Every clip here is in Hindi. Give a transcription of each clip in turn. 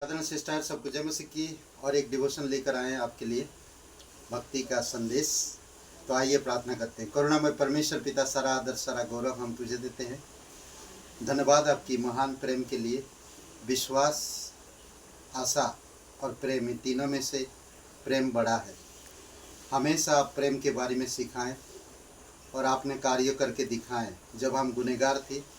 ब्रदर एंड सिस्टर, सबको जय मसीह की। और एक डिवोशन लेकर आए हैं आपके लिए, भक्ति का संदेश। तो आइए प्रार्थना करते हैं। करुणामय परमेश्वर पिता, सारा आदर सारा गौरव हम तुझे देते हैं। धन्यवाद आपकी महान प्रेम के लिए। विश्वास, आशा और प्रेम, इन तीनों में से प्रेम बड़ा है। हमेशा आप प्रेम के बारे में सिखाएं और आपने कार्य करके दिखाएं। जब हम गुनहगार थे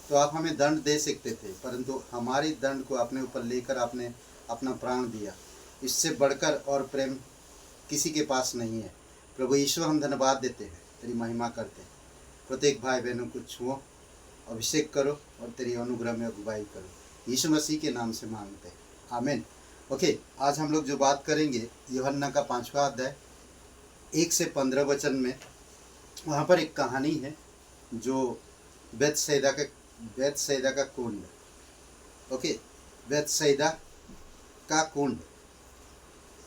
तो आप हमें दंड दे सकते थे, परंतु हमारी दंड को अपने ऊपर लेकर आपने अपना प्राण दिया। इससे बढ़कर और प्रेम किसी के पास नहीं है। प्रभु ईश्वर, हम धन्यवाद देते हैं, तेरी महिमा करते हैं। प्रत्येक भाई बहनों को छुओ, अभिषेक करो और तेरी अनुग्रह में अगुवाई करो। यीशु मसीह के नाम से मांगते हैं, आमीन। ओके, आज हम लोग जो बात करेंगे यूहन्ना का 5वां अध्याय 1 से 15 वचन में। वहाँ पर एक कहानी है जो बेतसैदा का कुंड। ओके, बेतसैदा का कुंड,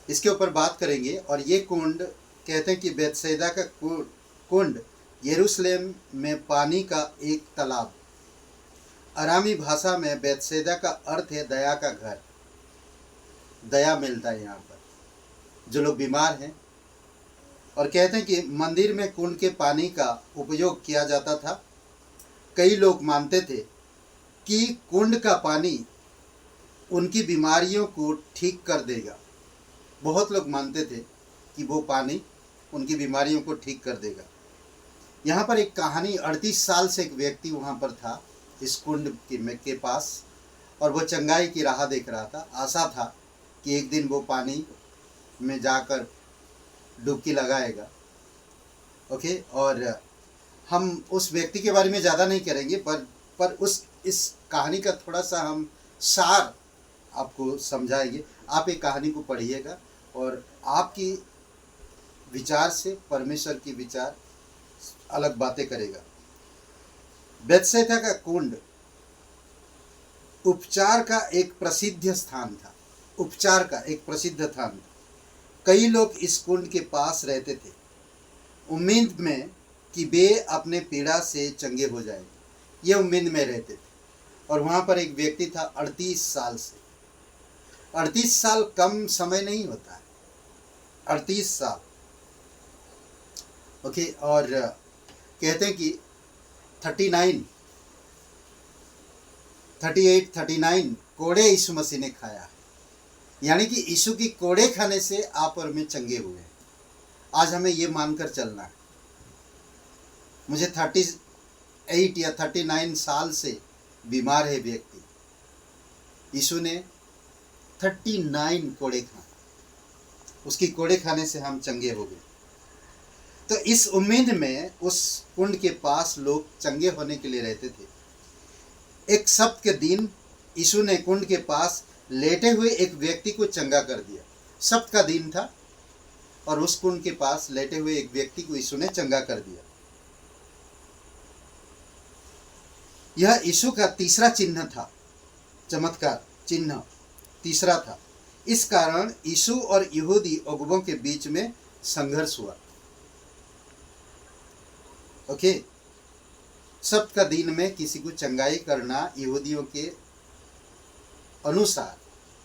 इसके ऊपर बात करेंगे। और ये कुंड, कहते हैं कि बेतसैदा का कुंड यरूशलेम में पानी का एक तालाब। अरामी भाषा में बेतसैदा का अर्थ है दया का घर। दया मिलता है यहाँ पर जो लोग बीमार हैं। और कहते हैं कि मंदिर में कुंड के पानी का उपयोग किया जाता था। कई लोग मानते थे कि कुंड का पानी उनकी बीमारियों को ठीक कर देगा। बहुत लोग मानते थे कि वो पानी उनकी बीमारियों को ठीक कर देगा। यहाँ पर एक कहानी, 38 साल से एक व्यक्ति वहाँ पर था इस कुंड के पास, और वो चंगाई की राह देख रहा था। आशा था कि एक दिन वो पानी में जाकर डुबकी लगाएगा। ओके, और हम उस व्यक्ति के बारे में ज़्यादा नहीं करेंगे, पर इस कहानी का थोड़ा सा हम सार आपको समझाएंगे। आप एक कहानी को पढ़िएगा और आपकी विचार से परमेश्वर की विचार अलग बातें करेगा। बेतसैदा का कुंड उपचार का एक प्रसिद्ध स्थान था। उपचार का एक प्रसिद्ध स्थान था। कई लोग इस कुंड के पास रहते थे, उम्मीद में कि वे अपने पीड़ा से चंगे हो जाएंगे। ये उम्मीद में रहते थे। और वहाँ पर एक व्यक्ति था 38 साल से। 38 साल कम समय नहीं होता है, 38 साल। ओके, और कहते हैं कि 38 कोड़े यीशु मसीह ने खाया है। यानी कि यीशु की कोड़े खाने से आप और मैं चंगे हुए हैं। आज हमें ये मानकर चलना है। मुझे 38 या 39 साल से बीमार है व्यक्ति, यीशु ने 39 कोड़े खाए, उसकी कोड़े खाने से हम चंगे हो गए। तो इस उम्मीद में उस कुंड के पास लोग चंगे होने के लिए रहते थे। एक सब्त के दिन यीशु ने कुंड के पास लेटे हुए एक व्यक्ति को चंगा कर दिया। सब्त का दिन था और उस कुंड के पास लेटे हुए एक व्यक्ति को यीशु ने चंगा कर दिया। यह यीशु का तीसरा चिन्ह था, चमत्कार चिन्ह तीसरा था। इस कारण यीशु और यहूदी अगुवों के बीच में संघर्ष हुआ। ओके, सब्त का दिन में किसी को चंगाई करना यहूदियों के अनुसार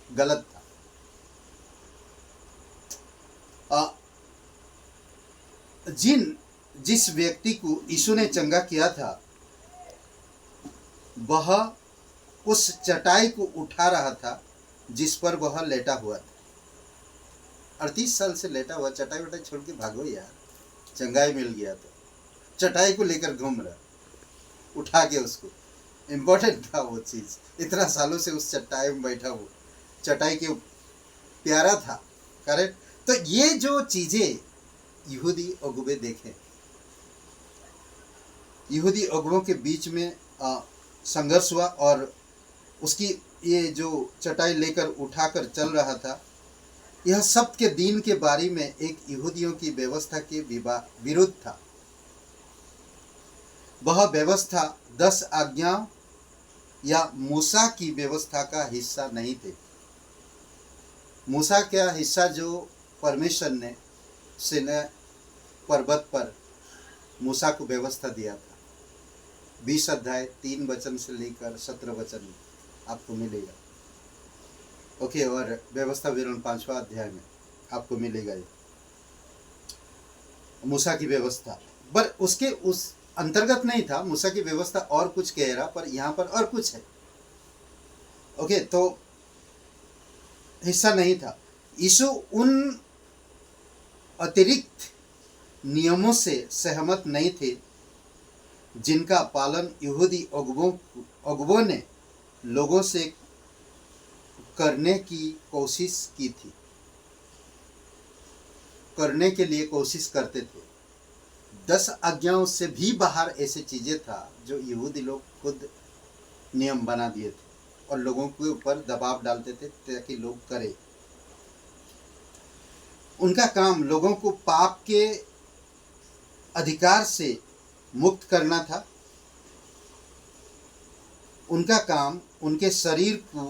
गलत था। जिस व्यक्ति को यीशु ने चंगा किया था, वह उस चटाई को उठा रहा था जिस पर वह लेटा हुआ था। 38 साल से लेटा हुआ, चटाई वटाई छोड़ के भागो यार, चंगाई मिल गया तो। चटाई को लेकर घूम रहा, उठा के उसको। इम्पोर्टेंट था वो चीज़, इतना सालों से उस चटाई में बैठा हुआ, चटाई के प्यारा था। करेक्ट। तो ये जो चीज़ें यहूदी अगुवे देखे, यहूदी अगुवों के बीच में संघर्ष हुआ। और उसकी ये जो चटाई लेकर उठाकर चल रहा था, यह सब्त के दिन के बारे में एक यहूदियों की व्यवस्था के विरुद्ध था। वह व्यवस्था 10 आज्ञाओं या मूसा की व्यवस्था का हिस्सा नहीं थे। मूसा का हिस्सा जो परमेश्वर ने सिनै पर्वत पर मूसा को व्यवस्था दिया था। 20 अध्याय 3 वचन से लेकर 17 वचन आपको मिलेगा। ओके, और व्यवस्था विवरण 5वां अध्याय में आपको मिलेगा ये मूसा की व्यवस्था। पर उसके उस अंतर्गत नहीं था, मूसा की व्यवस्था और कुछ कह रहा, पर यहाँ पर और कुछ है। ओके, तो हिस्सा नहीं था। यीशु उन अतिरिक्त नियमों से सहमत नहीं थे जिनका पालन यहूदी अगुवों ने लोगों से करने की कोशिश की थी, करने के लिए कोशिश करते थे। 10 आज्ञाओं से भी बाहर ऐसे चीजें था जो यहूदी लोग खुद नियम बना दिए थे और लोगों के ऊपर दबाव डालते थे ताकि लोग करें। उनका काम लोगों को पाप के अधिकार से मुक्त करना था। उनका काम उनके शरीर को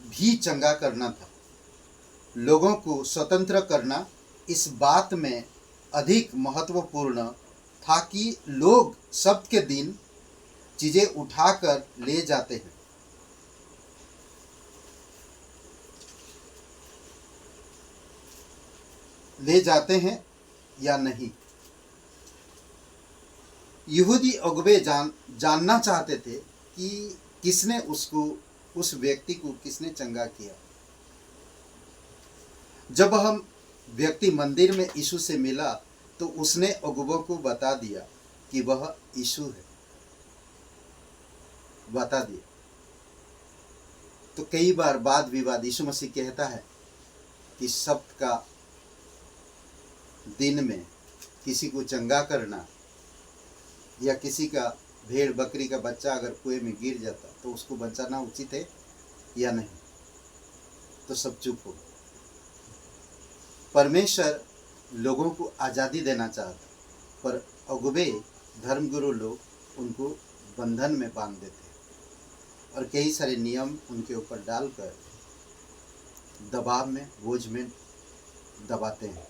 भी चंगा करना था। लोगों को स्वतंत्र करना इस बात में अधिक महत्वपूर्ण था कि लोग सब्त के दिन चीजें उठाकर ले जाते हैं। या नहीं। यहूदी अगुवे जानना चाहते थे कि किसने उस व्यक्ति को किसने चंगा किया। जब हम व्यक्ति मंदिर में यीशु से मिला तो उसने अगुवों को बता दिया कि वह यीशु है, बता दिया। तो कई बार वाद विवाद, यीशु मसीह कहता है कि सब्त का दिन में किसी को चंगा करना या किसी का भेड़ बकरी का बच्चा अगर कुएं में गिर जाता तो उसको बचाना उचित है या नहीं, तो सब चुप हो। परमेश्वर लोगों को आज़ादी देना चाहता, पर अगुवे धर्मगुरु लोग उनको बंधन में बांध देते हैं और कई सारे नियम उनके ऊपर डालकर दबाव में, बोझ में दबाते हैं।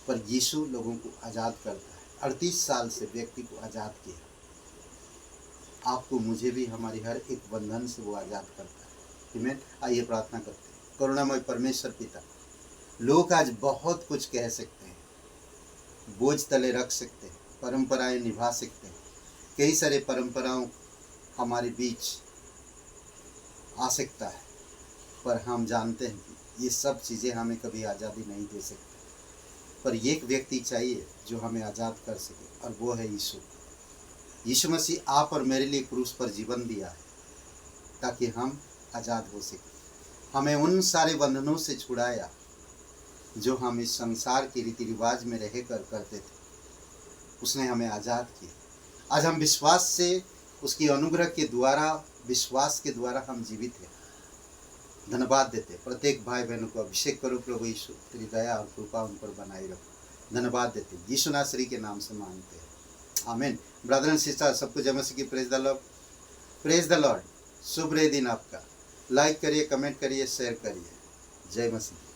पर यीशु लोगों को आज़ाद करता है। 38 साल से व्यक्ति को आज़ाद किया। आपको मुझे भी हमारी हर एक बंधन से वो आज़ाद करता है। आमीन। आइए प्रार्थना करते हैं। करुणामय परमेश्वर पिता, लोग आज बहुत कुछ कह सकते हैं, बोझ तले रख सकते हैं, परंपराएं निभा सकते हैं, कई सारे परंपराओं हमारे बीच आ सकता है, पर हम जानते हैं कि ये सब चीज़ें हमें कभी आज़ादी नहीं दे सकती। पर एक व्यक्ति चाहिए जो हमें आज़ाद कर सके, और वो है यीशु। यीशु मसीह आप और मेरे लिए क्रूस पर जीवन दिया है ताकि हम आज़ाद हो सके। हमें उन सारे बंधनों से छुड़ाया जो हम इस संसार के रीति रिवाज में रहकर करते थे। उसने हमें आज़ाद किया। आज हम विश्वास से, उसकी अनुग्रह के द्वारा, विश्वास के द्वारा हम जीवित हैं। धन्यवाद देते। प्रत्येक भाई बहनों को अभिषेक करो प्रभु यीशु, तेरी दया और कृपा उन पर बनाई रखो। धन्यवाद देते यीशु नासरी के नाम से मांगते हैं, आमीन। ब्रदर एंड सिस्टर, सबको जय मसीह की praise the lord, praise the lord. शुभ रहे दिन आपका। लाइक करिए, कमेंट करिए, शेयर करिए। जय मसीह।